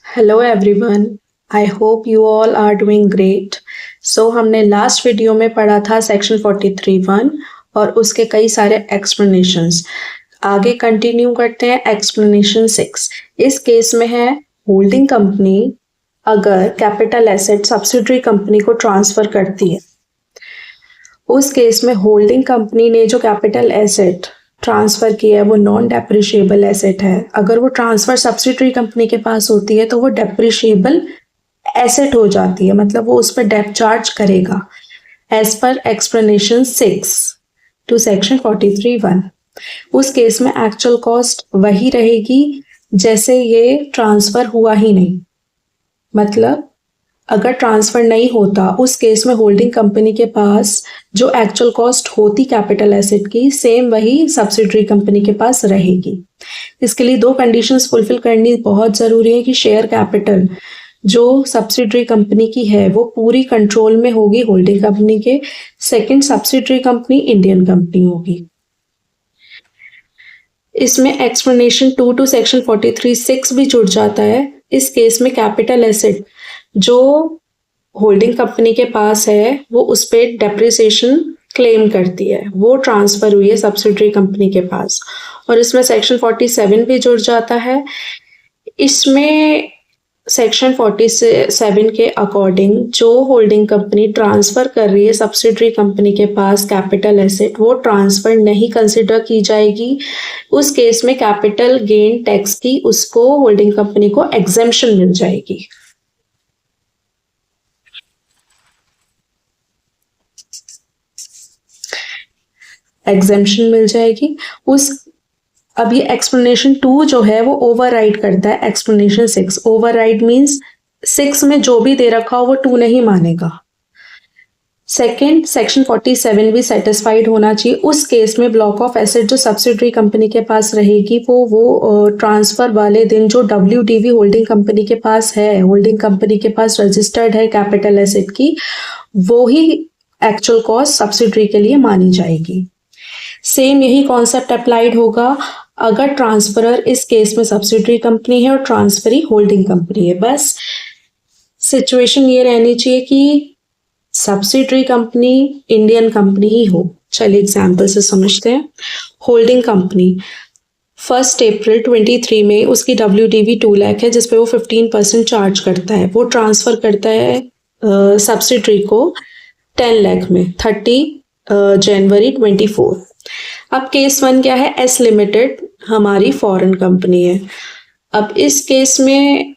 Hello everyone, I hope you all are doing great. So हमने last video में पढ़ा था सेक्शन 43(1) और उसके कई सारे एक्सप्लेनेशंस। आगे कंटिन्यू करते हैं एक्सप्लेनेशन 6। इस केस में है होल्डिंग कंपनी अगर कैपिटल एसेट सब्सिडरी कंपनी को ट्रांसफर करती है, उस केस में होल्डिंग कंपनी ने जो कैपिटल एसेट ट्रांसफर किया है वो नॉन डेप्रिशिएबल एसेट है। अगर वो ट्रांसफर सब्सिडरी कंपनी के पास होती है तो वो डेप्रिशिएबल एसेट हो जाती है, मतलब वो उस पर डेप्ट चार्ज करेगा as per explanation 6 to section 43(1). उस केस में एक्चुअल कॉस्ट वही रहेगी जैसे ये ट्रांसफर हुआ ही नहीं, मतलब अगर ट्रांसफर नहीं होता उस केस में होल्डिंग कंपनी के पास जो एक्चुअल कॉस्ट होती कैपिटल एसेट की सेम वही सब्सिडरी कंपनी के पास रहेगी। इसके लिए दो कंडीशंस फुलफिल करनी बहुत ज़रूरी है कि शेयर कैपिटल जो सब्सिडरी कंपनी की है वो पूरी कंट्रोल में होगी होल्डिंग कंपनी के। Second, subsidiary company Indian company होगी। इसमें एक्सप्लेनेशन 2 टू सेक्शन 43(6) भी जुड़ जाता है। इस केस में कैपिटल एसेट जो होल्डिंग कंपनी के पास है वो उस पर डेप्रिसिएशन क्लेम करती है, वो ट्रांसफर हुई है सब्सिडरी कंपनी के पास। और इसमें सेक्शन 47 भी जुड़ जाता है। इसमें सेक्शन 47 के अकॉर्डिंग जो होल्डिंग कंपनी ट्रांसफर कर रही है सब्सिडरी कंपनी के पास कैपिटल एसेट वो ट्रांसफर नहीं कंसिडर की जाएगी। उस केस में कैपिटल गेन टैक्स की उसको होल्डिंग कंपनी को एग्जेम्पशन मिल जाएगी। एग्जेम्पशन मिल जाएगी उस। अब ये एक्सप्लेनेशन 2 जो है वो ओवरराइड करता है एक्सप्लेनेशन 6। ओवरराइड मींस 6 में जो भी दे रखा हो वो 2 नहीं मानेगा। सेकंड, सेक्शन 47 भी सेटिस्फाइड होना चाहिए। उस केस में ब्लॉक ऑफ एसेट जो सब्सिडरी कंपनी के पास रहेगी वो ट्रांसफर वाले दिन जो WDV होल्डिंग कंपनी के पास है, होल्डिंग कंपनी के पास रजिस्टर्ड है कैपिटल एसेट की, वो ही एक्चुअल कॉस्ट सब्सिडरी के लिए मानी जाएगी। सेम यही कॉन्सेप्ट अप्लाइड होगा अगर ट्रांसफरर इस केस में सब्सिडरी कंपनी है और ट्रांसफरी होल्डिंग कंपनी है। बस सिचुएशन ये रहनी चाहिए कि सब्सिडरी कंपनी इंडियन कंपनी ही हो। चलिए एग्जाम्पल से समझते हैं। होल्डिंग कंपनी 1 अप्रैल 23 में उसकी WDV 2 लाख है जिसपे वो 15% चार्ज करता है। वो ट्रांसफर करता है सब्सिडरी को 10 लाख में 30 जनवरी 24। अब केस 1 क्या है? एस लिमिटेड हमारी फॉरेन कंपनी है। अब इस केस में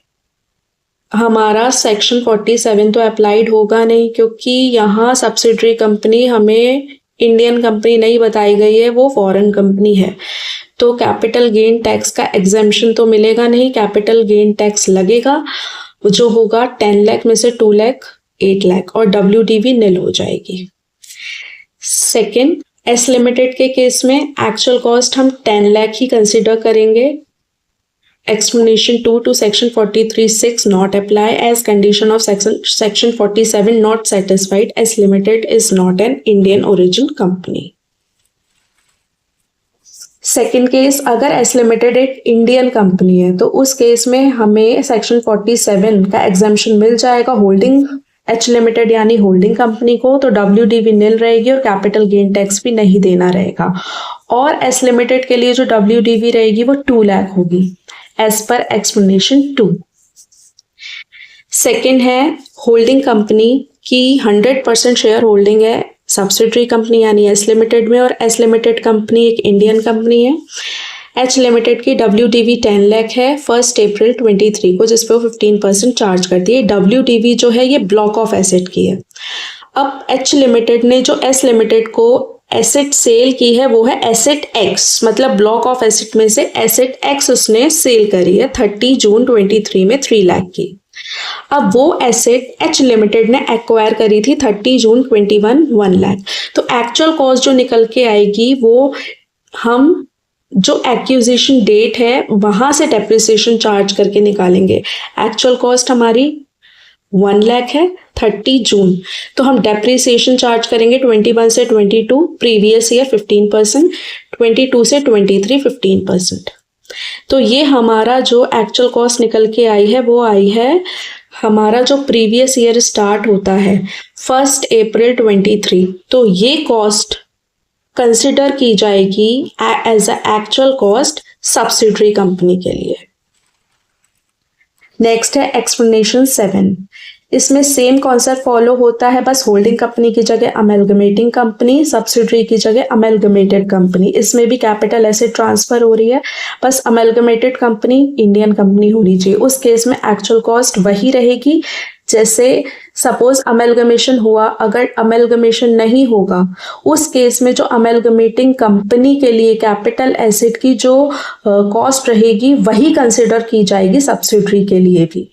हमारा सेक्शन 47 तो अप्लाइड होगा नहीं क्योंकि यहाँ सब्सिडरी कंपनी हमें इंडियन कंपनी नहीं बताई गई है, वो फॉरेन कंपनी है। तो कैपिटल गेन टैक्स का एग्जेम्पशन तो मिलेगा नहीं, कैपिटल गेन टैक्स लगेगा जो होगा 10 लाख में से 2 लाख 8 लाख और WDV निल हो जाएगी। सेकेंड, एस लिमिटेड के केस में एक्चुअल कॉस्ट हम 10 लाख ही कंसिडर करेंगे। Explanation 2 to section 43(6) not apply as condition of section 47 not satisfied as limited is not an Indian origin company. Second case, अगर एस लिमिटेड एक Indian company है तो उस case में हमें सेक्शन 47 का एग्जेम्पशन मिल जाएगा होल्डिंग एच लिमिटेड यानी होल्डिंग कंपनी को, तो WDV निल रहेगी और कैपिटल गेन टैक्स भी नहीं देना रहेगा। और एस लिमिटेड के लिए जो WDV रहेगी वो 2 लाख होगी एज पर एक्सप्लेनेशन 2। सेकेंड है होल्डिंग कंपनी की 100% शेयर होल्डिंग है सब्सिडरी कंपनी यानी एस लिमिटेड में, और एस लिमिटेड कंपनी एक इंडियन कंपनी है। एच लिमिटेड की WDV 10 लाख है 1 अप्रैल 23 को जिसपे वो 15% चार्ज करती है। WDV जो है ये ब्लॉक ऑफ एसेट की है। अब एच लिमिटेड ने जो एस लिमिटेड को एसेट सेल की है वो है एसेट एक्स, मतलब ब्लॉक ऑफ एसेट में से एसेट एक्स उसने सेल करी है 30 जून 23 में 3 लाख की। अब वो एसेट एच लिमिटेड ने एक्वायर करी थी 30 जून 21 1 लाख। तो एक्चुअल कॉस्ट जो निकल के आएगी वो हम जो एक्विजिशन डेट है वहां से डेप्रिसिएशन चार्ज करके निकालेंगे। एक्चुअल कॉस्ट हमारी 1 लाख है 30 जून, तो हम डेप्रिसिएशन चार्ज करेंगे 21 से 22, प्रीवियस ईयर 15%, 22 से 23 15%। तो ये हमारा जो एक्चुअल कॉस्ट निकल के आई है वो आई है, हमारा जो प्रीवियस ईयर स्टार्ट होता है 1 अप्रैल 23, तो ये कॉस्ट कंसिडर की जाएगी as a actual cost subsidiary company के लिए। नेक्स्ट है एक्सप्लेनेशन 7। इसमें सेम कॉन्सेप्ट फॉलो होता है, बस होल्डिंग कंपनी की जगह अमेलगमेटिंग कंपनी, सब्सिडरी की जगह अमेलगमेटेड कंपनी। इसमें भी कैपिटल एसेट ट्रांसफर हो रही है, बस अमेलगमेटेड कंपनी इंडियन कंपनी होनी चाहिए। उस केस में एक्चुअल कॉस्ट वही रहेगी। जैसे सपोज अमेलगमेशन हुआ, अगर अमेलगमेशन नहीं होगा उस केस में जो अमेलगमेटिंग कंपनी के लिए कैपिटल एसेट की जो कॉस्ट रहेगी वही कंसिडर की जाएगी सब्सिडरी के लिए भी।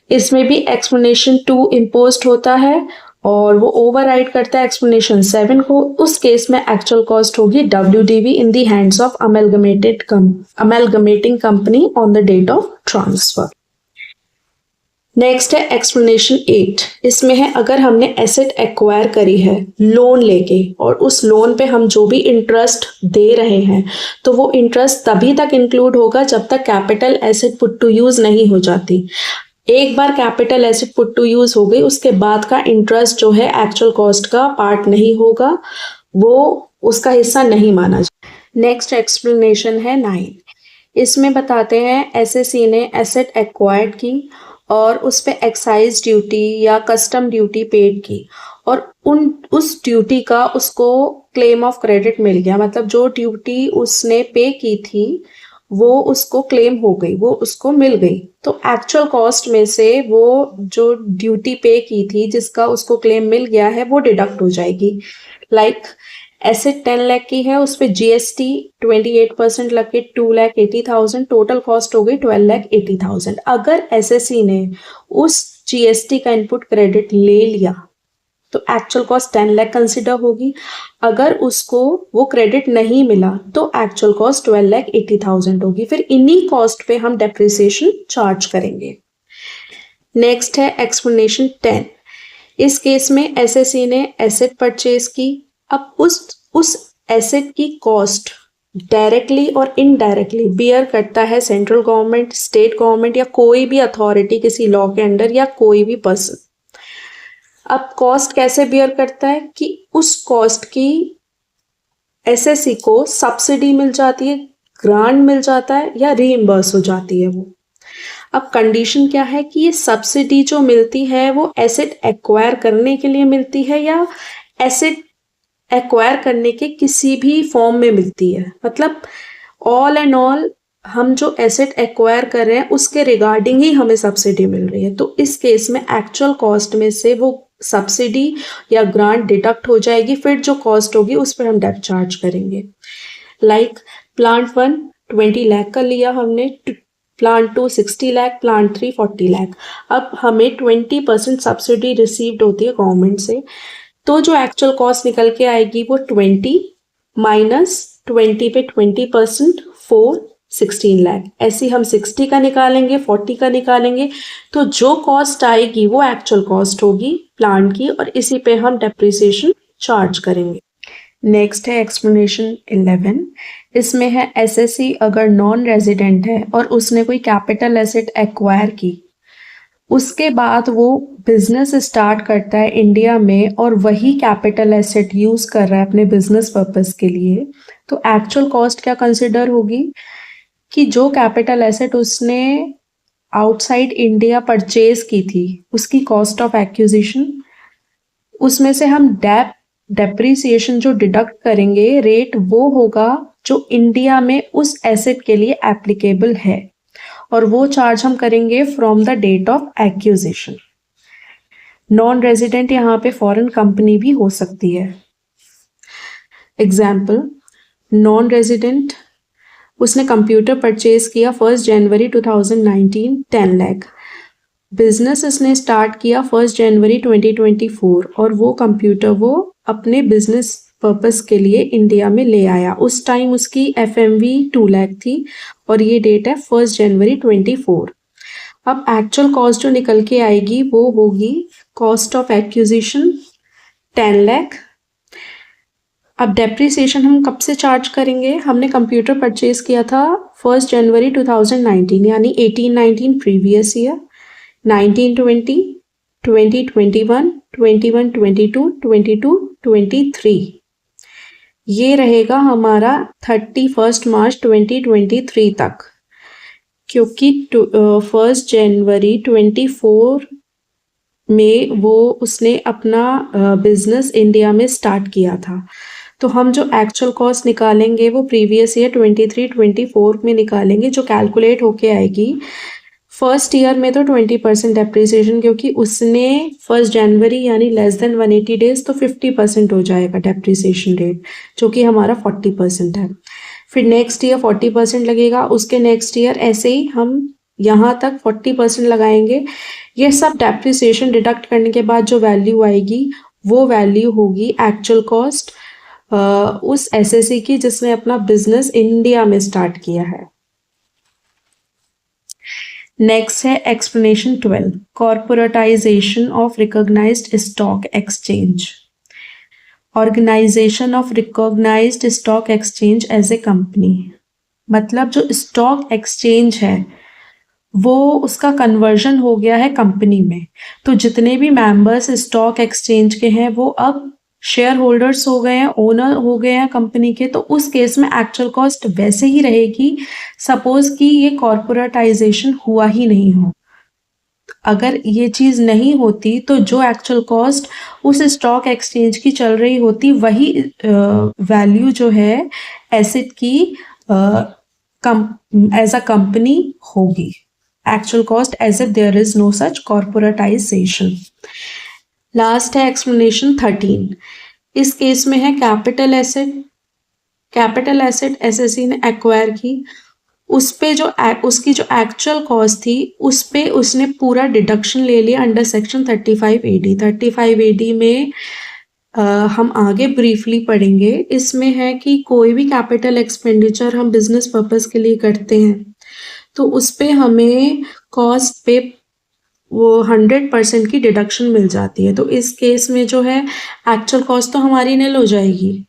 इसमें भी एक्सप्लेनेशन 2 इम्पोज्ड होता है और वो ओवरराइड करता है एक्सप्लेनेशन 7 को। उस केस में एक्चुअल कॉस्ट होगी WDV in the hands of amalgamating company on the date of transfer. Next है एक्सप्लेनेशन 8। इसमें है अगर हमने एसेट एक्वायर करी है लोन लेके और उस लोन पे हम जो भी इंटरेस्ट दे रहे हैं तो वो इंटरेस्ट तभी तक इंक्लूड होगा जब तक capital asset put to use नहीं हो जाती। एक बार capital asset put to use हो गई उसके बाद का इंटरेस्ट जो है एक्चुअल कॉस्ट का पार्ट नहीं होगा, वो उसका हिस्सा नहीं माना जाए। नेक्स्ट एक्सप्लेनेशन है 9। इसमें बताते हैं एसएससी ने एसेट एक्वायर्ड की और उस पे एक्साइज ड्यूटी या कस्टम ड्यूटी पेड की और उस ड्यूटी का उसको क्लेम ऑफ क्रेडिट मिल गया, मतलब जो ड्यूटी उसने पे की थी वो उसको क्लेम हो गई, वो उसको मिल गई। तो एक्चुअल कॉस्ट में से वो जो ड्यूटी पे की थी जिसका उसको क्लेम मिल गया है वो डिडक्ट हो जाएगी। लाइक एसेट 10 लाख की है, उस पर GST 28% लग के 2,80,000, टोटल कॉस्ट हो गई 12,80,000। अगर एसएससी ने उस GST का इनपुट क्रेडिट ले लिया तो एक्चुअल कॉस्ट 10 लाख कंसिडर होगी। अगर उसको वो क्रेडिट नहीं मिला तो एक्चुअल कॉस्ट 12,80,000 होगी। फिर इन्हीं कॉस्ट पे हम डेप्रिसिएशन चार्ज करेंगे। नेक्स्ट है एक्सप्लेनेशन 10। इस केस में एसएससी ने एसेट परचेज की, अब उस एसेट की कॉस्ट डायरेक्टली और इनडायरेक्टली बियर करता है सेंट्रल गवर्नमेंट, स्टेट गवर्नमेंट या कोई भी अथॉरिटी किसी लॉ के अंडर या कोई भी पर्सन। अब कॉस्ट कैसे बियर करता है कि उस कॉस्ट की एसएससी को सब्सिडी मिल जाती है, ग्रांट मिल जाता है या रीइंबर्स हो जाती है वो। अब कंडीशन क्या है कि ये सब्सिडी जो मिलती है वो एसेट एक्वायर करने के लिए मिलती है या एसेट एक्वायर करने के किसी भी फॉर्म में मिलती है। मतलब ऑल एंड ऑल हम जो एसेट एक्वायर कर रहे हैं उसके रिगार्डिंग ही हमें सब्सिडी मिल रही है। तो इस केस में एक्चुअल कॉस्ट में से वो सब्सिडी या ग्रांट डिडक्ट हो जाएगी, फिर जो कॉस्ट होगी उस पर हम डेप्थ चार्ज करेंगे। लाइक प्लांट 1 20 लाख का लिया हमने, प्लांट 2 60 लाख, प्लांट 3 40 लाख। अब हमें 20% सब्सिडी रिसीव्ड होती है गवर्नमेंट से, तो जो एक्चुअल कॉस्ट निकल के आएगी वो 20 माइनस 20 पे 20% 4 16 लाख। ऐसे हम 60 का निकालेंगे, 40 का निकालेंगे, तो जो कॉस्ट आएगी वो एक्चुअल कॉस्ट होगी प्लांट की और इसी पे हम डेप्रिसिएशन चार्ज करेंगे। नेक्स्ट है एक्सप्लेनेशन 11। इसमें है एसएससी अगर नॉन रेजिडेंट है और उसने कोई कैपिटल एसेट एक्वायर की, उसके बाद वो बिजनेस स्टार्ट करता है इंडिया में और वही कैपिटल एसेट यूज कर रहा है अपने बिजनेस पर्पस के लिए, तो एक्चुअल कॉस्ट क्या कंसिडर होगी कि जो कैपिटल एसेट उसने आउटसाइड इंडिया परचेज की थी उसकी कॉस्ट ऑफ एक्विजिशन, उसमें से हम डेप्रिसिएशन जो डिडक्ट करेंगे रेट वो होगा जो इंडिया में उस एसेट के लिए एप्लीकेबल है और वो चार्ज हम करेंगे from the date of acquisition. Non resident यहाँ पे फॉरेन कंपनी भी हो सकती है। एग्जाम्पल, नॉन रेजिडेंट उसने कंप्यूटर परचेज किया 1 जनवरी 2019 10 लाख, बिजनेस इसने स्टार्ट किया 1 जनवरी 2024 और वो कंप्यूटर वो अपने बिजनेस पर्पस के लिए इंडिया में ले आया। उस टाइम उसकी FMV 2 लाख थी और ये डेट है 1 जनवरी 24। अब एक्चुअल कॉस्ट जो निकल के आएगी वो होगी कॉस्ट ऑफ एक्विजिशन 10 लाख। अब डेप्रिसिएशन हम कब से चार्ज करेंगे, हमने कंप्यूटर परचेज किया था 1 जनवरी 2019 यानी 18-19 प्रीवियस ईयर, 19-20, 20-21, 21-22, 22-23, ये रहेगा हमारा 31 मार्च 2023 तक, क्योंकि 1 जनवरी 24 में वो उसने अपना बिजनेस इंडिया में स्टार्ट किया था। तो हम जो एक्चुअल कॉस्ट निकालेंगे वो प्रीवियस ईयर 23-24 में निकालेंगे, जो कैलकुलेट होके आएगी। फर्स्ट ईयर में तो 20% डेप्रिसिएशन, क्योंकि उसने 1 जनवरी यानी लेस देन 180 डेज, तो 50% हो जाएगा डेप्रिसिएशन रेट, जो कि हमारा 40% है। फिर नेक्स्ट ईयर 40% लगेगा, उसके नेक्स्ट ईयर ऐसे ही हम यहाँ तक 40% लगाएंगे। ये सब डेप्रिसिएशन डिडक्ट करने के बाद जो वैल्यू आएगी वो वैल्यू होगी एक्चुअल कॉस्ट उस एसएससी की जिसने अपना बिजनेस इंडिया में स्टार्ट किया है। नेक्स्ट है explanation 12, corporatization of recognized stock exchange. Organization of recognized stock exchange as a company, मतलब जो स्टॉक एक्सचेंज है वो उसका कन्वर्जन हो गया है कंपनी में। तो जितने भी मेंबर्स स्टॉक एक्सचेंज के हैं वो अब शेयर होल्डर्स हो गए हैं, ओनर हो गए हैं कंपनी के। तो उस केस में एक्चुअल कॉस्ट वैसे ही रहेगी, सपोज कि ये कॉर्पोरेटाइजेशन हुआ ही नहीं हो। अगर ये चीज नहीं होती तो जो एक्चुअल कॉस्ट उस स्टॉक एक्सचेंज की चल रही होती वही वैल्यू जो है एसेट की एज अ कंपनी होगी। Actual cost as if there is no such corporatization. Last है एक्सप्लेनेशन 13, इस केस में है capital asset. Capital asset SSC ने एक्वायर की, उस पे जो उसकी जो एक्चुअल कॉस्ट थी उस पे उसने पूरा डिडक्शन ले लिया अंडर सेक्शन 35AD। 35AD में हम आगे ब्रीफली पढ़ेंगे। इसमें है कि कोई भी कैपिटल एक्सपेंडिचर हम बिजनेस पर्पस के लिए करते हैं तो उस पे हमें कॉस्ट पे वो 100% की डिडक्शन मिल जाती है। तो इस केस में जो है एक्चुअल कॉस्ट तो हमारी निल हो जाएगी।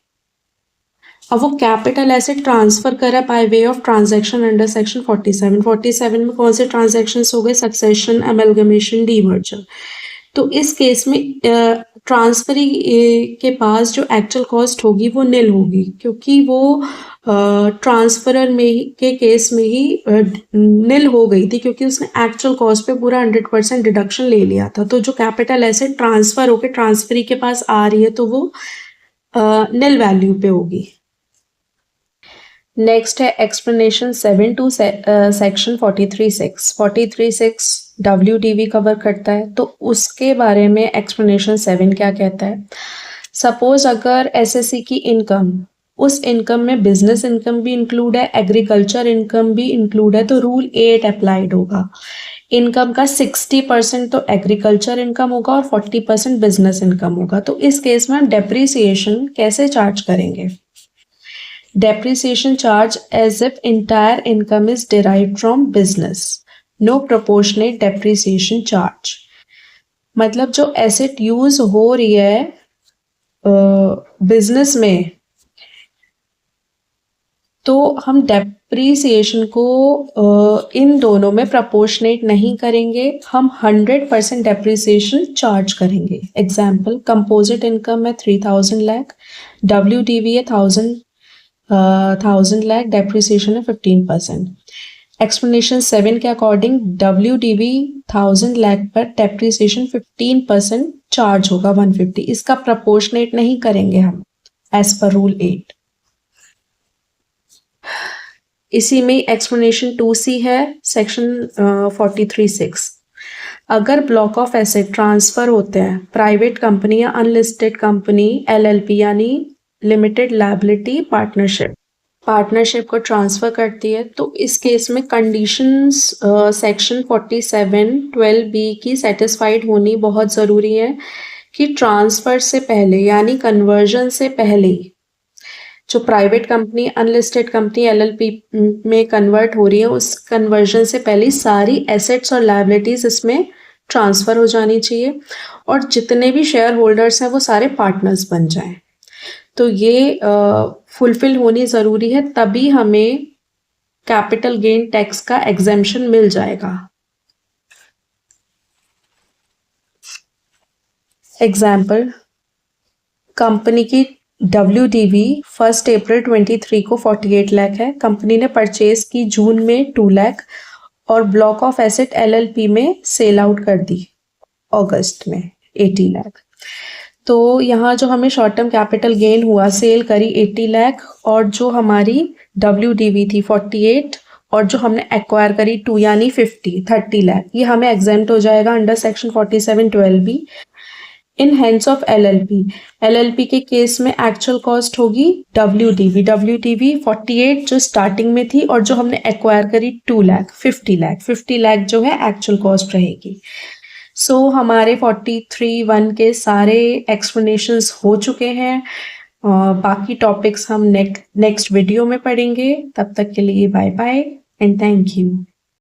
अब वो कैपिटल एसेट ट्रांसफर करा by way of transaction under section 47। 47 में कौन से ट्रांजैक्शंस हो गए? Succession, amalgamation, demerger. तो इस केस में ट्रांसफरी के पास जो एक्चुअल कॉस्ट होगी वो निल होगी, क्योंकि वो ट्रांसफरर में के केस में ही निल हो गई थी, क्योंकि उसने एक्चुअल कॉस्ट पे पूरा 100% डिडक्शन ले लिया था। तो जो कैपिटल एसेट ट्रांसफर होके ट्रांसफरी के पास आ रही है तो वो निल वैल्यू पे होगी। नेक्स्ट है explanation 7 to section 43(6). 43(6) WDV cover करता है, तो उसके बारे में एक्सप्लेनेशन 7 क्या कहता है। सपोज अगर एसएससी की इनकम, उस इनकम में बिजनेस इनकम भी इंक्लूड है, एग्रीकल्चर इनकम भी इंक्लूड है, तो रूल 8 अप्लाइड होगा। इनकम का 60% तो एग्रीकल्चर इनकम होगा और 40% बिजनेस इनकम होगा। तो इस केस में हम डेप्रिसिएशन कैसे चार्ज करेंगे? Depreciation charge as if entire income is derived from business. No proportionate depreciation charge. मतलब जो एसेट यूज हो रही है बिजनेस में, तो हम डेप्रिसिएशन को इन दोनों में प्रोपोर्शनेट नहीं करेंगे, हम 100% डेप्रिसिएशन चार्ज करेंगे। एग्जाम्पल, कंपोजिट इनकम है 3000 लाख, WDV है 1000 लाख, डेप्रिसिएशन है 15%। एक्सप्लेनेशन 7 के अकॉर्डिंग WDV 1000 लाख पर डेप्रिसिएशन 15% चार्ज होगा 150। इसका प्रोपोर्शनेट नहीं करेंगे हम एज पर रूल 8। इसी में एक्सप्लेनेशन 2C है सेक्शन 43(6). अगर ब्लॉक ऑफ एसेट ट्रांसफर होते हैं प्राइवेट कंपनी या अनलिस्टेड कंपनी LLP यानी लिमिटेड लायबिलिटी पार्टनरशिप को ट्रांसफर करती है, तो इस केस में कंडीशंस सेक्शन 47(12)B की सेटिस्फाइड होनी बहुत ज़रूरी है कि ट्रांसफर से पहले यानी कन्वर्जन से पहले जो private company unlisted company LLP में कन्वर्ट हो रही है, उस कन्वर्जन से पहले सारी एसेट्स और लायबिलिटीज इसमें ट्रांसफर हो जानी चाहिए और जितने भी शेयर होल्डर्स हैं वो सारे पार्टनर्स बन जाएं। तो ये फुलफिल होनी ज़रूरी है, तभी हमें कैपिटल गेन टैक्स का एग्जेम्पशन मिल जाएगा। एग्जाम्पल, कंपनी की WDV 1 अप्रैल 23 को 48 लाख है, कंपनी ने परचेज की जून में 2 लाख और ब्लॉक ऑफ एसेट LLP में सेल आउट कर दी अगस्त में 80 लाख। तो यहाँ जो हमें शॉर्ट टर्म कैपिटल गेन हुआ, सेल करी 80 लाख और जो हमारी WDV थी 48 और जो हमने एक्वायर करी 2 यानी 30 लाख, ये हमें एग्जेम्प्ट हो जाएगा under section 47(12)B in hands of LLP के केस में एक्चुअल कॉस्ट होगी WDV 48 जो स्टार्टिंग में थी और जो हमने एक्वायर करी 2 लाख 50 लाख जो है एक्चुअल कॉस्ट रहेगी। सो हमारे 43(1) के सारे एक्सप्लेनेशंस हो चुके हैं। बाकी टॉपिक्स हम नेक्स्ट वीडियो में पढ़ेंगे। तब तक के लिए bye bye and thank you.